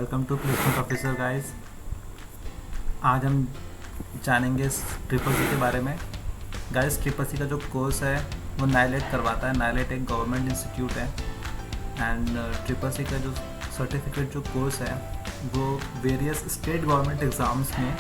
Welcome to placement officer guys. आज हम जानेंगे ट्रिपल सी के बारे में। गाइस, ट्रिपल सी का जो कोर्स है वो नाइलेट करवाता है। नाइलेट एक गवर्नमेंट इंस्टीट्यूट है एंड ट्रिपल सी का जो सर्टिफिकेट जो कोर्स है वो वेरियस स्टेट गवर्नमेंट एग्ज़ाम्स में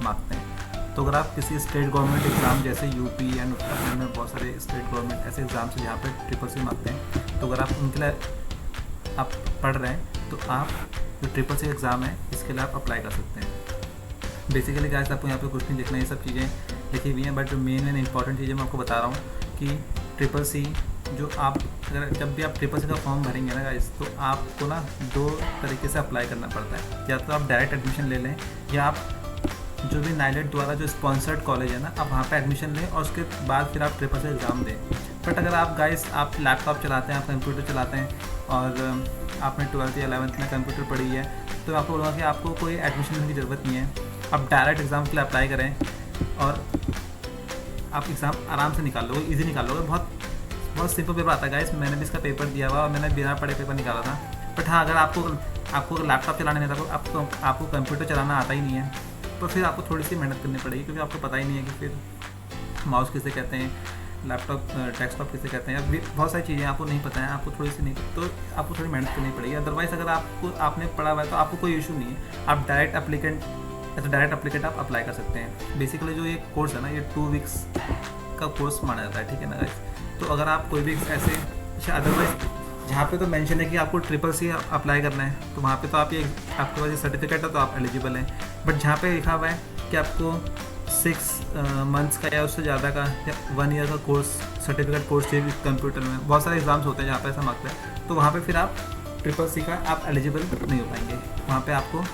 मांगते हैं। तो अगर आप किसी स्टेट गवर्नमेंट एग्ज़ाम जैसे यूपी एंड उत्तराखंड में बहुत सारे स्टेट गवर्नमेंट ऐसे एग्ज़ाम्स हैं जहाँ पे ट्रिपल सी मांगते हैं, तो अगर आप उनके लिए आप पढ़ रहे हैं तो आप जो ट्रिपल सी एग्ज़ाम है इसके लिए आप अप्लाई कर सकते हैं। बेसिकली गाइस, आपको यहाँ पे कुछ नहीं देखना, ये सब चीज़ें लिखी हुई हैं, बट जो मेन एंड इंपॉर्टेंट चीज़ें मैं आपको बता रहा हूँ कि ट्रिपल सी जो आप अगर जब भी आप ट्रिपल सी का फॉर्म भरेंगे ना गाइस, तो आपको ना दो तरीके से अप्लाई करना पड़ता है। या तो आप डायरेक्ट एडमिशन ले लें, या आप जो भी नाइलेट द्वारा जो स्पॉन्सर्ड कॉलेज है ना, आप वहाँ पे एडमिशन लें और उसके बाद फिर आप ट्रिपल सी एग्ज़ाम दें। बट अगर आप गाइस आप लैपटॉप चलाते हैं, आप कंप्यूटर चलाते हैं और आपने 12th या 11th में कंप्यूटर पढ़ी है, तो आपको बोलूँगा कि आपको कोई एडमिशन लेने की ज़रूरत नहीं है। आप डायरेक्ट एग्ज़ाम के लिए अप्लाई करें और आप एग्ज़ाम आराम से निकाल लोगे, ईजी निकाल लोगे। बहुत बहुत सिंपल पेपर आता है गाइस। मैंने भी इसका पेपर दिया हुआ और मैंने बिना पढ़े पेपर निकाला था। बट हाँ, अगर आपको लैपटॉप चलाने नहीं आता, आपको कंप्यूटर चलाना आता ही नहीं है, तो फिर आपको थोड़ी सी मेहनत करनी पड़ेगी, क्योंकि आपको पता ही नहीं है कि फिर माउस किसे कहते हैं, लैपटॉप डेस्कटॉप किसे कहते हैं, या बहुत सारी चीज़ें आपको नहीं पता है, आपको थोड़ी सी नहीं, तो आपको थोड़ी मेहनत करनी पड़ेगी। अदरवाइज़ अगर आपने पढ़ा हुआ है तो आपको कोई इशू नहीं है। आप डायरेक्ट एप्लीकेंट आप अप्लाई कर सकते हैं। बेसिकली जो ये कोर्स है ना, ये 2 वीक्स का कोर्स माना जाता है, ठीक है ना गाइस। तो अगर आप कोई भी ऐसे अच्छा, अदरवाइज जहाँ पे तो मेंशन है कि आपको ट्रिपल सी अप्लाई करना है, तो वहाँ पे तो आप ये आपके पास ये सर्टिफिकेट है तो आप एलिजिबल हैं। बट जहाँ पे लिखा हुआ है कि आपको 6 मंथ्स का या उससे ज़्यादा का या 1 ईयर का कोर्स सर्टिफिकेट कोर्स चाहिए कंप्यूटर में, बहुत सारे एग्जाम्स होते हैं जहाँ पे ऐसा मांगता है, तो वहाँ पे फिर आप ट्रिपल सी का आप एलिजिबल नहीं हो पाएंगे। वहाँ पे आपको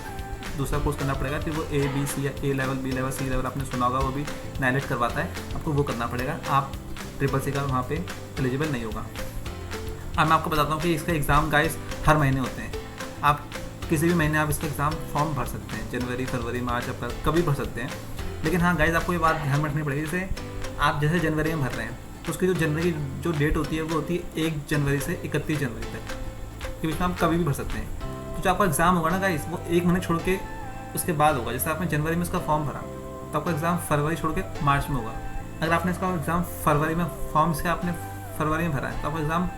दूसरा कोर्स करना पड़ेगा कि वो ABC या A level B level C level आपने सुना होगा, वो भी नाइलेट करवाता है, आपको वो करना पड़ेगा। आप ट्रिपल सी का वहाँ पे एलिजिबल नहीं होगा। अब मैं आपको बताता हूँ कि इसका एग्ज़ाम गाइस हर महीने होते हैं। आप किसी भी महीने आप इसका एग्ज़ाम फॉर्म भर सकते हैं, जनवरी, फरवरी, मार्च, अप्रैल, कभी भर सकते हैं। लेकिन हाँ गाइस, आपको ये बात ध्यान में रखनी पड़ेगी, जैसे आप जैसे जनवरी में भर रहे हैं तो उसकी जो जनवरी की जो डेट होती है वो होती है 1 जनवरी से 31 जनवरी तक, के बीच में आप कभी भी भर सकते हैं। तो जो आपका एग्ज़ाम होगा ना गाइस, वो 1 महीने छोड़ के उसके बाद होगा। जैसे आपने जनवरी में इसका फॉर्म भरा तो आपका एग्ज़ाम फरवरी छोड़ के मार्च में होगा। अगर आपने इसका एग्ज़ाम फरवरी में फॉर्म से आपने फरवरी में भरा है तो आपका एग्ज़ाम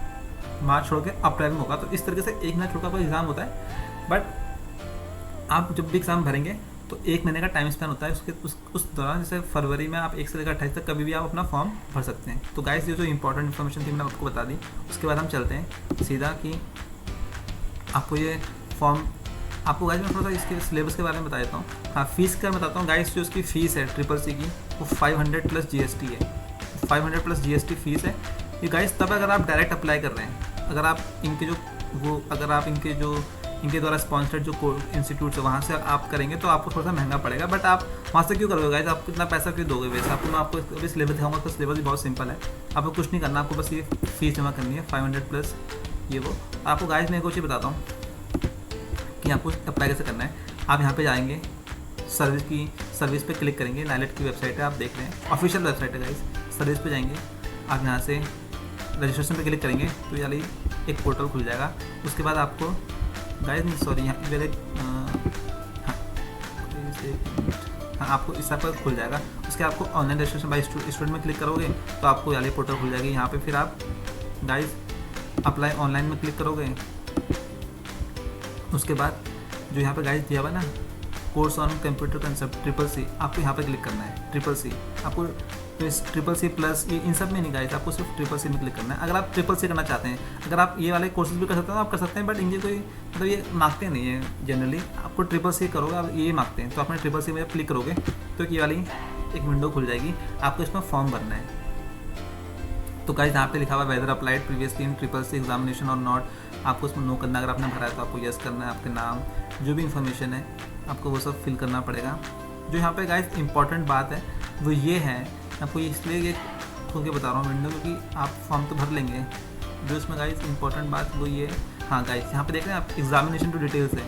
मार्च छोड़ के अप्रैल में होगा। तो इस तरीके से 1 महीना छोड़ कर आपका एग्ज़ाम होता है। बट आप जब भी एग्ज़ाम भरेंगे तो 1 महीने का टाइम स्पेन होता है उस दौरान। जैसे फरवरी में आप 1 से लेकर 28 तक कभी भी आप अपना फॉर्म भर सकते हैं। तो गाइस, ये जो इंपॉर्टेंट इन्फॉर्मेशन थी मैंने आपको बता दी। उसके बाद हम चलते हैं सीधा कि आपको ये फॉर्म, आपको गाइस मैं थोड़ा सा इसके सिलेबस के बारे में बता देता हूँ। हाँ, फीस का बताता हूँ गाइस। जो इसकी फ़ीस है ट्रिपल सी की, वो 500 प्लस GST है। 500 प्लस GST फीस है ये गाइस। तब अगर आप डायरेक्ट अप्लाई कर रहे हैं, अगर आप इनके द्वारा स्पॉन्सर्ड जो इंस्टीट्यूट्स है वहाँ से आप करेंगे तो आपको थोड़ा सा महंगा पड़ेगा। बट आप वहाँ से क्यों करोगे गाइस, आप कितना पैसा क्यों दोगे वैसे? मैं आपको अभी सिलेबस दिखाऊंगा, तो सिलेबस भी बहुत सिंपल है। आपको कुछ नहीं करना, आपको बस ये फीस जमा करनी है 500 प्लस ये वो। आपको गाइस मैं एक और चीज़ बताता हूँ कि आपको अप्लाई कैसे करना है। आप यहाँ पे जाएंगे, सर्विस पे क्लिक करेंगे। नाइलेट की वेबसाइट है, आप देख रहे हैं, ऑफिशियल वेबसाइट है गाइस। सर्विस पे जाएंगे, आप यहाँ से रजिस्ट्रेशन पे क्लिक करेंगे तो ये वाली एक पोर्टल खुल जाएगा। उसके बाद आपको गाइस सॉरी यहाँ मेरे हाँ आपको इस पर खुल जाएगा। उसके आपको ऑनलाइन रजिस्ट्रेशन बाय स्टूडेंट में क्लिक करोगे तो आपको ये वाली पोर्टल खुल जाएगी। यहाँ पे फिर आप गाइस अप्लाई ऑनलाइन में क्लिक करोगे। उसके बाद जो यहाँ पे गाइस दिया हुआ है ना, course on computer concept triple C, आपको यहाँ पे क्लिक करना है। ट्रिपल सी आपको तो इस ट्रिपल सी प्लस ये इन सब में नहीं गाइस, आपको सिर्फ ट्रिपल सी में क्लिक करना है। अगर आप ट्रिपल सी करना चाहते हैं, अगर आप ये वाले कोर्सेज भी कर सकते हैं तो आप कर सकते हैं, बट इनके कोई मतलब ये मांगते नहीं है जनरली। आपको ट्रिपल सी करोगे, आप ये मांगते हैं, तो आपने ट्रिपल सी में क्लिक करोगे तो ये वाली एक विंडो खुल जाएगी। आपको इसमें फॉर्म भरना है। तो गाइस यहाँ पे लिखा हुआ whether applied previously in triple C examination और नॉट, आपको उसमें नो करना। अगर आपने भरा है तो आपको यस करना है। आपके नाम जो भी इन्फॉर्मेशन है आपको वो सब फिल करना पड़ेगा। जो यहाँ पे गाइस इंपॉर्टेंट बात है वो ये है, आपको इसलिए ये खोल के बता रहा हूँ विंडो, क्योंकि आप फॉर्म तो भर लेंगे। जो इसमें गाइस इंपॉर्टेंट बात वो ये, हाँ गाइस यहाँ पे देख रहे हैं आप एग्जामिनेशन टू डिटेल्स है।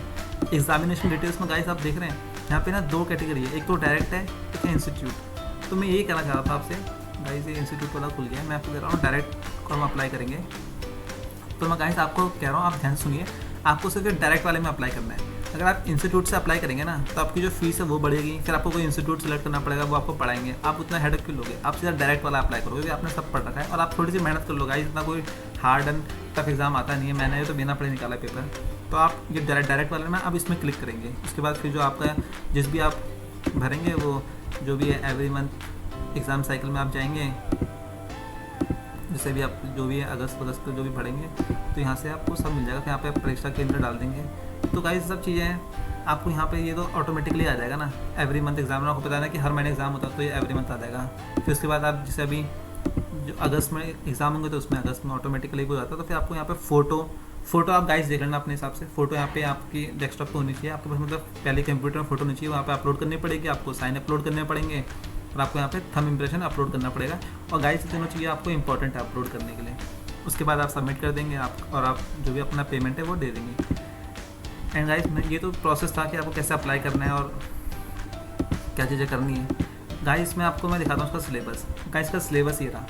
एग्जामिनेशन डिटेल्स में गाइस आप देख रहे हैं यहाँ पे ना 2 कैटेगरी है, एक तो डायरेक्ट है, एक है इंस्टीट्यूट। तो मैं यही कहना चाह रहा था आपसे गाइस, ये इंस्टीट्यूट वाला खुल गया है। मैं आपको कह रहा हूँ डायरेक्ट को हम अप्लाई करेंगे। तो मैं गाइस आपको कह रहा हूँ, आप ध्यान सुनिए, आपको सिर्फ डायरेक्ट वाले में अप्लाई करना है। अगर आप इंस्टीट्यूट से अप्लाई करेंगे ना तो आपकी जो फीस है वो बढ़ेगी, फिर आपको कोई इंस्टीट्यूट सेलेक्ट करना पड़ेगा, वो आपको पढ़ाएंगे, आप उतना हेडेक क्यों लोगे, आप सीधा डायरेक्ट वाला अप्लाई करोगे, आपने सब पढ़ रखा है और आप थोड़ी सी मेहनत कर लोगे। इतना कोई हार्ड एंड टफ एग्जाम आता नहीं है, मैंने ये तो बिना पढ़े निकाला पेपर। तो आप ये डायरेक्ट वाले में आप इसमें क्लिक करेंगे, उसके बाद फिर जो आपका जिस भी आप भरेंगे वो जो भी है एवरी मंथ एग्ज़ाम साइकिल में आप जाएंगे, जैसे भी आप जो भी है अगस्त को जो भी पढ़ेंगे तो यहाँ से आपको सब मिल जाएगा, फिर यहाँ पे आप परीक्षा केंद्र डाल देंगे। तो गाइस सब चीज़ें हैं आपको यहाँ पे, ये तो ऑटोमेटिकली आ जाएगा ना, एवरी मंथ एग्जाम। आपको पता है ना कि हर महीने एग्जाम होता है, तो ये एवरी मंथ आ जाएगा। फिर उसके बाद आप जैसे अभी जो अगस्त में एग्जाम होंगे तो उसमें अगस्त में ऑटोमेटिकली हो जाता है। तो फिर आपको यहाँ पे फ़ोटो आप गाइस देख लेना अपने हिसाब से। फ़ोटो यहाँ पे आपकी डेस्कटॉप पे होनी चाहिए, आपके पास मतलब पहले कंप्यूटर में फ़ोटो होनी चाहिए, वहाँ पे अपलोड करनी पड़ेगी, आपको साइन अपलोड करने पड़ेंगे और आपको यहाँ पे थंब इम्प्रेशन अपलोड करना पड़ेगा। और गाइस दोनों चीज़ें आपको इंपॉर्टेंट है अपलोड करने के लिए। उसके बाद आप सबमिट कर देंगे और आप जो भी अपना पेमेंट है वो दे देंगे। एंड गाइस ये तो प्रोसेस था कि आपको कैसे अप्लाई करना है और क्या चीज़ें करनी है। गाइस मैं आपको दिखाता हूँ उसका सिलेबस। गाइस का सिलेबस ये रहा,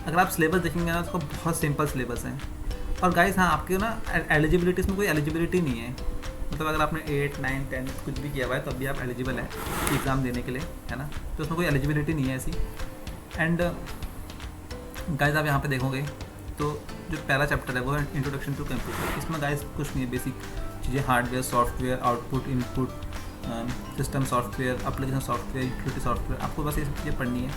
अगर आप सिलेबस देखेंगे ना तो बहुत सिंपल सिलेबस है। और गाइस हाँ, आपके ना एलिजिबिलिटी में कोई एलिजिबिलिटी नहीं है, मतलब अगर आपने 8, 9, 10 कुछ भी किया हुआ है तब भी आप एलिजिबल है एग्ज़ाम देने के लिए, है ना। तो उसमें कोई एलिजिबिलिटी नहीं है ऐसी। एंड गाइस आप यहाँ पे देखोगे तो जो पहला चैप्टर है वो है इंट्रोडक्शन टू कंप्यूटर। इसमें गाइस कुछ नहीं है, बेसिक चीज़ें, hardware, software, output, input, system software, application software, utility software, आपको बस ये सब चीज़ें पढ़नी है।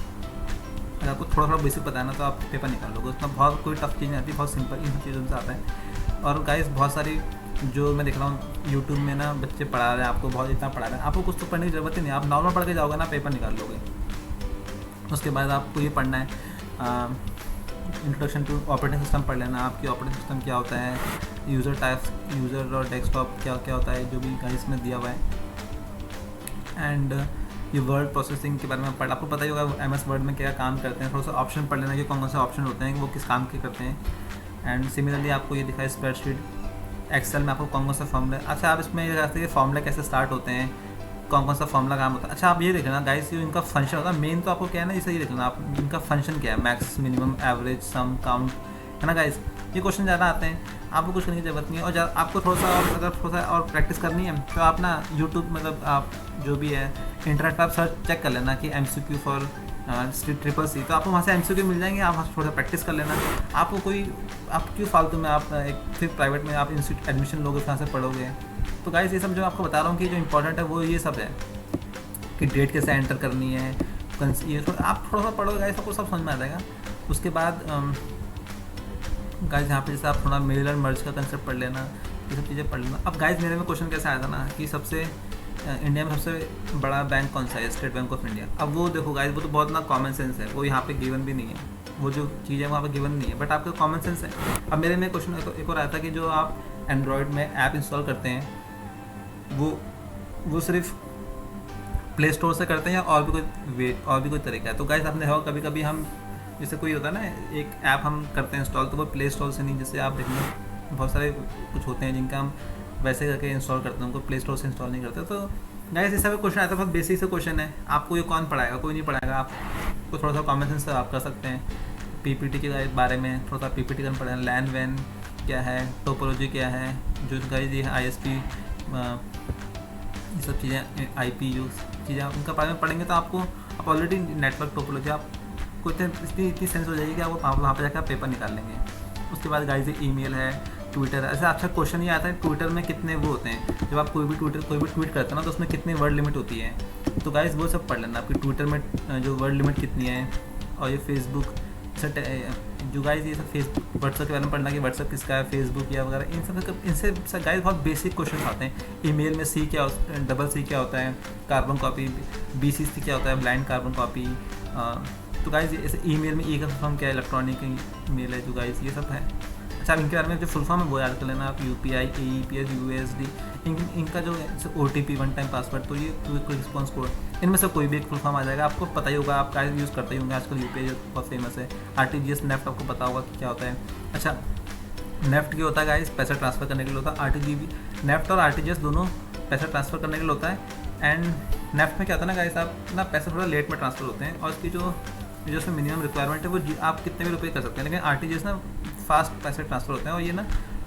अगर आपको थोड़ा बेसिक पता है ना तो आप पेपर निकाल लोगे, उसमें बहुत कोई टफ चीज़ नहीं आती, बहुत सिंपल इन चीज़ों से आता है। और गाइस बहुत सारी जो मैं देख रहा हूँ यूट्यूब में ना बच्चे पढ़ा रहे हैं, आपको बहुत इतना पढ़ा रहे हैं, आपको कुछ तो पढ़ने की ज़रूरत ही नहीं, आप नॉर्मल पढ़ के जाओगे ना पेपर निकाल लोगे। उसके बाद आपको ये पढ़ना है इंट्रोडक्शन टू ऑपरेटिंग सिस्टम पढ़ लेना, आपकी ऑपरेटिंग सिस्टम क्या होता है, यूज़र टाइप्स, यूज़र और डेस्कटॉप क्या क्या होता है, जो भी गाइस में दिया हुआ है। एंड ये वर्ड प्रोसेसिंग के बारे में पढ़, आपको पता ही होगा MS वर्ड में क्या काम करते हैं। थोड़ा सा ऑप्शन पढ़ लेना कि कौन कौन से ऑप्शन होते हैं, वो किस काम के करते हैं। एंड सिमिलरली आपको ये दिखा है स्प्रेडशीट, एक्सेल में आपको कौन कौन सा फॉर्मूला। अच्छा आप इसमें ये कहते हैं फॉर्मूला कैसे स्टार्ट होते हैं, कौन कौन सा फॉर्मूला काम होता है। अच्छा आप ये देख लेना गाइस, इनका फंक्शन होता है मेन, तो आपको क्या है ना इसे ये देख लेना आप, इनका फंक्शन क्या है, मैक्स, मिनिमम, एवरेज, सम, काउंट, है ना गाइस। ये क्वेश्चन ज़्यादा आते हैं, आपको कुछ करने की ज़रूरत नहीं है। और आपको थोड़ा सा और अगर थोड़ा सा और प्रैक्टिस करनी है तो आप ना यूट्यूब मतलब आप जो भी है इंटरनेट पर आप सर्च चेक कर लेना कि MCQ फॉर CCC, तो आपको वहाँ से MCQ मिल जाएंगे, आप थोड़ा सा प्रैक्टिस कर लेना। आपको कोई आप क्यों फालतू में आप एक फिर प्राइवेट में आप इंस्टीट्यूट एडमिशन लोगे कहाँ से पढ़ोगे। तो गाइस ये सब जो आपको बता रहा हूँ कि जो इंपॉर्टेंट है वो ये सब है कि डेट कैसे एंटर करनी है, ये तो आप थोड़ा सा पढ़ोगे गाइस, आपको सब समझ में आ जाएगा। उसके बाद गाइस यहाँ पे जैसे आप थोड़ा मेल और मर्ज का कंसेप्ट पढ़ लेना, ये सब चीज़ें पढ़ लेना। अब गाइस मेरे में क्वेश्चन कैसे आया था ना कि सबसे इंडिया में सबसे बड़ा बैंक कौन सा है, स्टेट बैंक ऑफ इंडिया। अब वो देखो गाइस, वो तो बहुत ना कॉमन सेंस है, वो यहाँ पे गिवन भी नहीं है, वो जो चीज़ है वहाँ पे गिवन नहीं है, बट आपका कॉमन सेंस है। अब मेरे में क्वेश्चन एक और आया था कि जो आप एंड्रॉयड में ऐप इंस्टॉल करते हैं वो सिर्फ प्ले स्टोर से करते हैं या और भी कोई तरीका है। तो गाइस आपने देखा कभी कभी हम जैसे कोई होता है ना एक ऐप हम करते हैं इंस्टॉल, तो वो प्ले स्टोर से नहीं, जैसे आप देखेंगे बहुत सारे कुछ होते हैं जिनका हम वैसे करके इंस्टॉल करते हैं, उनको प्ले स्टोर से इंस्टॉल नहीं करते। तो गाइस ऐसा भी क्वेश्चन आता है, बहुत बेसिक से क्वेश्चन है, आपको ये कौन पढ़ाएगा, कोई नहीं पढ़ाएगा, आपको थोड़ा सा कॉमन सेंस से आप कर सकते हैं। PPT के बारे में थोड़ा सा PPT करना पड़ेगा, लैन वैन क्या है, टोपोलॉजी क्या है, जो गाइस ये है ISP, ये सब चीज़ें IP चीज़ें उनका बारे में पढ़ेंगे तो आपको आप ऑलरेडी नेटवर्क टोपोलॉजी आपको इतनी सेंस हो जाएगी कि आप वहाँ पर जाकर आप पेपर निकाल लेंगे। उसके बाद गाइस ये ईमेल है, ट्विटर है। ऐसा अच्छा क्वेश्चन ये आता है ट्विटर में कितने वो होते हैं, जब आप कोई भी ट्वीट करते हैं ना तो उसमें कितनी वर्ड लिमिट होती है। तो गाइस वो सब पढ़ लेना, आपकी ट्विटर में जो वर्ड लिमिट कितनी है। और ये फेसबुक जो गाइस ये सब फेसबुक व्हाट्सएप के बारे में पढ़ना कि व्हाट्सएप किसका है, फेसबुक या वगैरह, इनसे गाइस बहुत बेसिक क्वेश्चन आते हैं। ईमेल में C क्या डबल C क्या होता है, कार्बन कॉपी, BCC क्या होता है, ब्लाइंड कार्बन कॉपी। तो गाइस ऐसे ईमेल में E का फुल फॉर्म क्या है, इलेक्ट्रॉनिक ईमेल है जो गाइस ये सब है। अच्छा इनके बारे में जो फुल फॉर्म है वो याद कर लेना आप, UPI, AEPS, USD, इनका जो OTP वन टाइम पासवर्ड, तो ये क्विक रिस्पॉन्स कोड, इनमें से कोई भी एक फुल फॉर्म आ जाएगा, आपको पता ही होगा, आप गाइस यूज़ करते ही होंगे आजकल, UPI बहुत फेमस है। RTGS नेफ्ट आपको पता होगा कि क्या होता है। अच्छा नेफ्ट क्या होता है गाइस, पैसा ट्रांसफ़र करने के लिए होता है। RTGB नेफ्ट और RTGS दोनों पैसा ट्रांसफ़र करने के लिए होता है। एंड नेफ्ट में क्या होता है ना गाइस, आप ना पैसे थोड़ा लेट में ट्रांसफ़र होते हैं और इसकी जो उसमें मिनिमम रिक्वायरमेंट है वो आप कितने भी रुपये कर सकते हैं, लेकिन RTGS ना फास्ट पैसे ट्रांसफ़र होते हैं और ये ना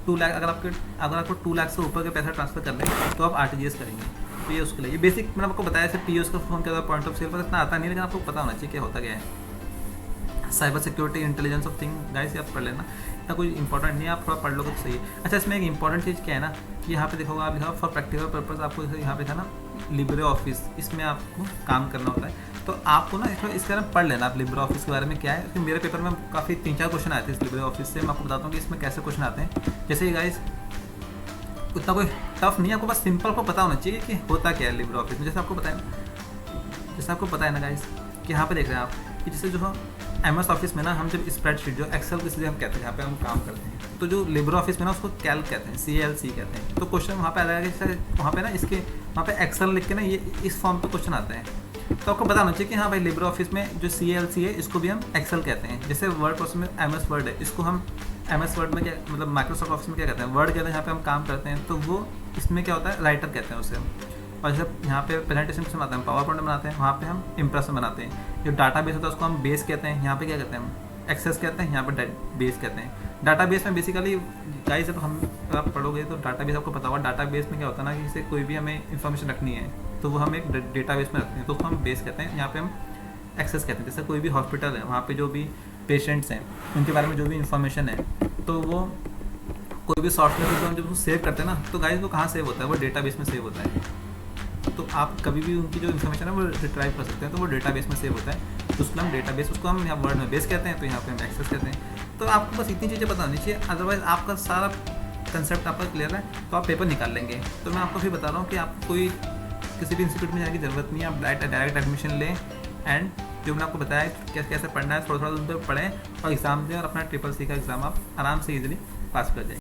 2 लाख, अगर आपको 2 लाख से ऊपर के पैसा ट्रांसफर करना है तो आप RTGS करेंगे। तो ये उसके लिए, ये बेसिक मैंने आपको बताया जैसे POS का फोन क्या पॉइंट ऑफ सेल पर इतना आता नहीं, लेकिन आपको पता होना चाहिए क्या होता क्या है। Cyber security, intelligence of thing, guys ये आप पढ़ लेना, इतना कोई इंपॉर्टेंट नहीं है, आप थोड़ा पढ़ लोगे तो सही है। अच्छा, इसमें एक इंपॉर्टेंट चीज़ क्या है ना, यहाँ पे देखोगे आप लिखा फॉर प्रैक्टिकल पर्पस, आपको यहाँ पे था ना लिब्रे ऑफिस, इसमें आपको काम करना होता है। तो आपको ना इसके बारे में पढ़ लेना आप लिब्रे ऑफिस के बारे में क्या है, क्योंकि मेरे पेपर में काफ़ी 3-4 क्वेश्चन आए थे इस लिब्रे ऑफिस से। मैं आपको बताता हूँ कि इसमें कैसे क्वेश्चन आते हैं। जैसे गाइस उतना कोई टफ नहीं है, आपको बस सिंपल को पता होना चाहिए कि होता क्या है लिब्रे ऑफिस में। जैसे आपको पता है ना गाइस कि यहाँ पे देख रहे हैं आप कि जैसे जो MS ऑफिस में ना हम जब स्प्रेडशीट जो एक्सेल इसलिए हम कहते हैं यहाँ पे हम काम करते हैं, तो जो लिब्रे ऑफिस में ना उसको कैल्क कहते हैं, CLC कहते हैं। तो क्वेश्चन वहाँ पे आ जाएगा कि वहाँ पे ना इसके वहाँ पे एक्सेल लिख के ना ये इस फॉर्म पे क्वेश्चन आते हैं। तो आपको पता होना चाहिए कि हाँ भाई लिब्रे ऑफिस में जो CLC है इसको भी हम एक्सेल कहते हैं। जैसे वर्ड प्रोसेस में MS वर्ड है, इसको हम MS वर्ड में क्या मतलब माइक्रोसॉफ्ट ऑफिस में क्या कहते हैं, वर्ड कहते हैं, यहाँ पे हम काम करते हैं। तो वो इसमें क्या होता है, राइटर कहते हैं उसे हम। और जैसे यहाँ पे प्रेजेंटेशन किस बनाते हैं, पावर पॉइंट बनाते हैं, वहाँ पे हम इम्प्रेस में बनाते हैं। जो डाटा बेस होता है उसको हम बेस कहते हैं, यहाँ पे क्या कहते हैं हम एक्सेस कहते हैं, यहाँ पे बेस कहते हैं। डाटा बेस में बेसिकली गाइस जब आप पढ़ोगे तो डाटा बेस आपको पता होगा, डाटा बेस में क्या होता है ना कि जैसे कोई भी हमें इन्फॉर्मेशन रखनी है तो वो हम एक डेटा बेस में रखते हैं, तो उसको हम बेस कहते हैं, यहाँ पे हम एक्सेस कहते हैं। जैसे कोई भी हॉस्पिटल है, वहाँ पे जो भी पेशेंट्स हैं उनके बारे में जो भी इन्फॉर्मेशन है, तो वो कोई भी सॉफ्टवेयर को हम जब सेव करते हैं ना, तो गाइस वो कहाँ सेव होता है, वो डेटा बेस में सेव होता है। तो आप कभी भी उनकी जो इन्फॉर्मेशन है वो रिट्राइव कर सकते हैं, तो वो डेटाबेस में सेव होता है। तो उसको हम डेटाबेस, उसको हम यहाँ वर्ड में बेस कहते हैं, तो यहाँ पे हम एक्सेस कहते हैं। तो आपको बस इतनी चीज़ें पता होनी चाहिए, अदरवाइज आपका सारा कंसेप्ट आपका क्लियर है तो आप पेपर निकाल लेंगे। तो मैं आपको फिर बता रहा हूँ कि आपको कोई किसी भी इंस्टीट्यूट में जाने की ज़रूरत नहीं है, आप डायरेक्ट एडमिशन लें। एंड जो मैंने आपको बताया कैसे कैसे पढ़ना है, थोड़ा थोड़ा उन पर पढ़ें और एग्ज़ाम दें, और अपना CCC का एग्ज़ाम आप आराम से ईजिली पास कर जाएंगे।